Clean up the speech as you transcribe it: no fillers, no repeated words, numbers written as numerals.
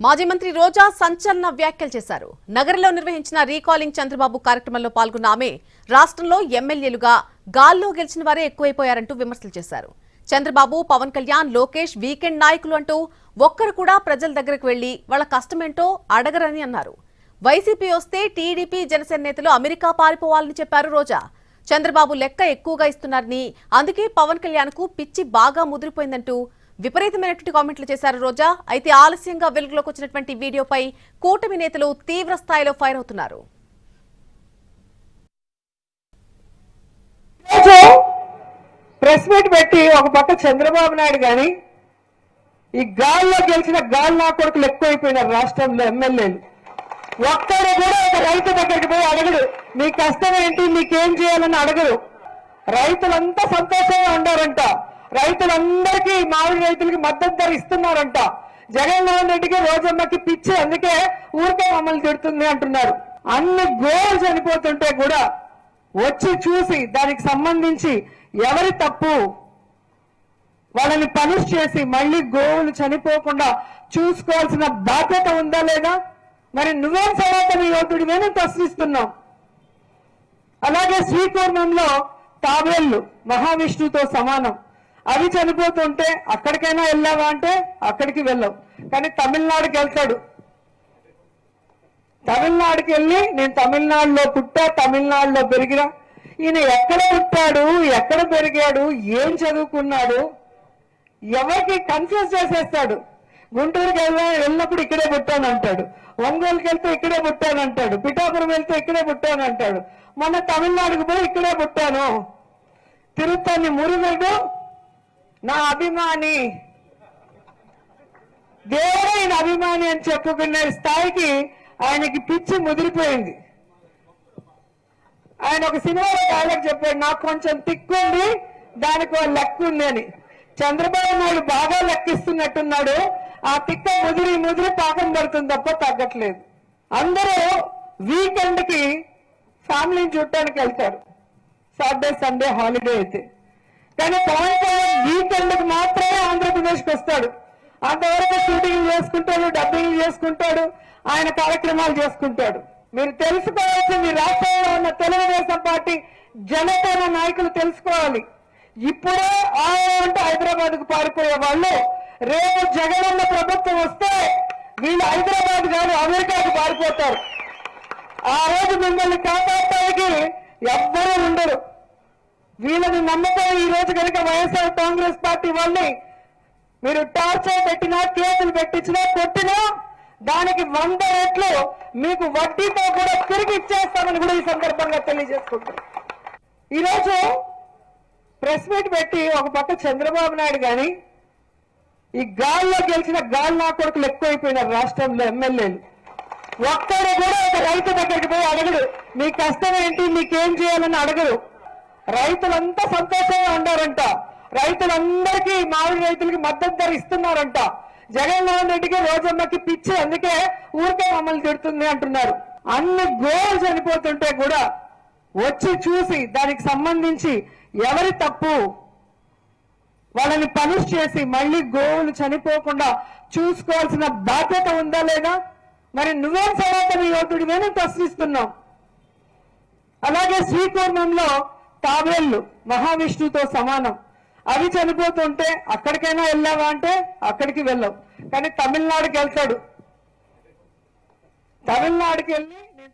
మాజీ మంత్రి రోజా సంచలన వ్యాఖ్యలు చేశారు. నగరంలో నిర్వహించిన రీకాలింగ్ చంద్రబాబు కార్యక్రమంలో పాల్గొన్న ఆమె రాష్ట్రంలో ఎమ్మెల్యేలుగా గాల్లో గెలిచిన వారే ఎక్కువైపోయారంటూ విమర్శలు చేశారు. చంద్రబాబు, పవన్ కళ్యాణ్, లోకేష్ వీకెండ్ నాయకులు అంటూ ఒక్కరు కూడా ప్రజల దగ్గరకు వెళ్లి వాళ్ళ కష్టమేంటో అడగరని అన్నారు. వైసీపీ వస్తే టీడీపీ, జనసేన నేతలు అమెరికా పారిపోవాలని చెప్పారు రోజా. చంద్రబాబు లెక్క ఎక్కువగా ఇస్తున్నారని, అందుకే పవన్ కళ్యాణ్ కు పిచ్చి బాగా ముదిరిపోయిందంటూ విపరీతమైనటువంటి కామెంట్లు చేశారు రోజా. అయితే ఆలస్యంగా వెలుగులోకి వచ్చినటువంటి వీడియోపై కూటమి నేతలు తీవ్ర స్థాయిలో ఫైర్ అవుతున్నారు. ప్రెస్ మీట్ పెట్టి ఒక పక్క చంద్రబాబు నాయుడు గాని ఈ గాల్లో గెలిచిన గాల్లో కొడుకులు ఎక్కువైపోయినారు. రాష్ట్రంలో ఎమ్మెల్యేలు ఒక్కడు కూడా ఒక రైతు దగ్గరికి పోయి అడగడు, నీ కష్టం ఏంటి, నీకేం చేయాలని అడగరు. రైతులంతా సంతోషంగా ఉండారంట. రైతులందరికీ, మామిడి రైతులకి మద్దతు ధర ఇస్తున్నారంట. జగన్మోహన్ రెడ్డికి, రోజమ్మకి పిచ్చి, అందుకే ఊరికే మమ్మల్ని తిడుతుంది అంటున్నారు. అన్ని గోలు చనిపోతుంటే కూడా వచ్చి చూసి దానికి సంబంధించి ఎవరి తప్పు వాళ్ళని పనిష్ చేసి మళ్ళీ గోవులు చనిపోకుండా చూసుకోవాల్సిన బాధ్యత ఉందా లేదా? మరి నువ్వేం సనాతన యోధుడివేనని ప్రశ్నిస్తున్నాం. అలాగే శ్రీకూర్మంలో తాబేళ్లు మహావిష్ణువుతో సమానం, అవి చనిపోతుంటే అక్కడికైనా వెళ్ళావా అంటే అక్కడికి వెళ్ళావు. కానీ తమిళనాడుకి వెళ్తాడు. తమిళనాడుకి వెళ్ళి నేను తమిళనాడులో పుట్టా, తమిళనాడులో పెరిగినా. ఈయన ఎక్కడ పుట్టాడు, ఎక్కడ పెరిగాడు, ఏం చదువుకున్నాడు, ఎవరికి కన్ఫ్యూజ్ చేసేస్తాడు. గుంటూరుకి వెళ్ళినప్పుడు ఇక్కడే పుట్టానంటాడు, ఒంగోలుకి వెళ్తే ఇక్కడే పుట్టానంటాడు, పిఠాపురం వెళ్తే ఇక్కడే పుట్టానంటాడు. మొన్న తమిళనాడుకు పోయి ఇక్కడే పుట్టాను, తిరుపతి మురుగడు నా అభిమాని, దేవుడైన అభిమాని అని చెప్పుకునే స్థాయికి ఆయనకి పిచ్చి ముదిరిపోయింది. ఆయన ఒక సినిమాలో డైలాగ్ చెప్పాడు, నాకు కొంచెం తిక్కుంది, దానికి ఒక లెక్క ఉంది అని. చంద్రబాబు నాయుడు బాగా లెక్కిస్తున్నట్టున్నాడు. ఆ తిక్క ముదిరి ముదిరి పాకం పడుతుంది తప్ప తగ్గట్లేదు. అందరూ వీకెండ్ కి ఫ్యామిలీని చూడటానికి వెళ్తారు, సాటర్డే సండే హాలిడే అయితే. కానీ పవన్ కళ్యాణ్ వీకెండ్ కి మాత్రమే ఆంధ్రప్రదేశ్కి వస్తాడు. అంతవరకు షూటింగ్ చేసుకుంటాడు, డబ్బింగ్ చేసుకుంటాడు, ఆయన కార్యక్రమాలు చేసుకుంటాడు. మీరు తెలుసుకోవాల్సింది, రాష్ట్రంలో ఉన్న తెలుగుదేశం పార్టీ జనసేన నాయకులు తెలుసుకోవాలి. ఇప్పుడే అంటే హైదరాబాద్ కు పారిపోయే వాళ్ళు రేపు జగనన్న ప్రభుత్వం వస్తే వీళ్ళు హైదరాబాద్ కాదు అమెరికాకు పారిపోతారు. ఆ రోజు మిమ్మల్ని కాపాడటానికి ఎవ్వరూ ఉండరు. వీళ్ళని నమ్మకం ఈ రోజు కనుక వైఎస్ఆర్ కాంగ్రెస్ పార్టీ వాళ్ళని మీరు టార్చర్ పెట్టినా, కేసులు పెట్టించినా, కొట్టినా దానికి 100 రెట్లు మీకు వడ్డీతో కూడా తిరిగి ఇచ్చేస్తామని కూడా ఈ సందర్భంగా తెలియజేసుకుంటారు. ఈరోజు ప్రెస్ మీట్ పెట్టి ఒక పక్క చంద్రబాబు నాయుడు గాని ఈ గాల్లో గెలిచిన గాల్లో కొడుకులు ఎక్కువైపోయినారు. రాష్ట్రంలో ఎమ్మెల్యేలు ఒక్కడు కూడా ఒక రైతు దగ్గరికి పోయి అడగడు, నీ కష్టం ఏంటి, నీకేం చేయాలని అడగరు. రైతులంతా సంతోషంగా ఉండారంట. రైతులందరికీ, మామిడి రైతులకి మద్దతు ధర ఇస్తున్నారంట. జగన్మోహన్ రెడ్డికి, రోజమ్మకి పిచ్చి, అందుకే ఊరికే మమ్మల్ని తిడుతుంది అంటున్నారు. అన్ని గోలు చనిపోతుంటే కూడా వచ్చి చూసి దానికి సంబంధించి ఎవరి తప్పు వాళ్ళని పనిష్ చేసి మళ్ళీ గోవులు చనిపోకుండా చూసుకోవాల్సిన బాధ్యత ఉందా లేదా? మరి నువ్వేం సనాతన యోధుడివేనని ప్రశ్నిస్తున్నాం. అలాగే శ్రీకూర్మంలో తాబేళ్లు మహావిష్ణువుతో సమానం, అవి చనిపోతుంటే అక్కడికైనా వెళ్ళావా అంటే అక్కడికి వెళ్ళావు. కానీ తమిళనాడుకి వెళ్తాడు. తమిళనాడుకి వెళ్ళి నేను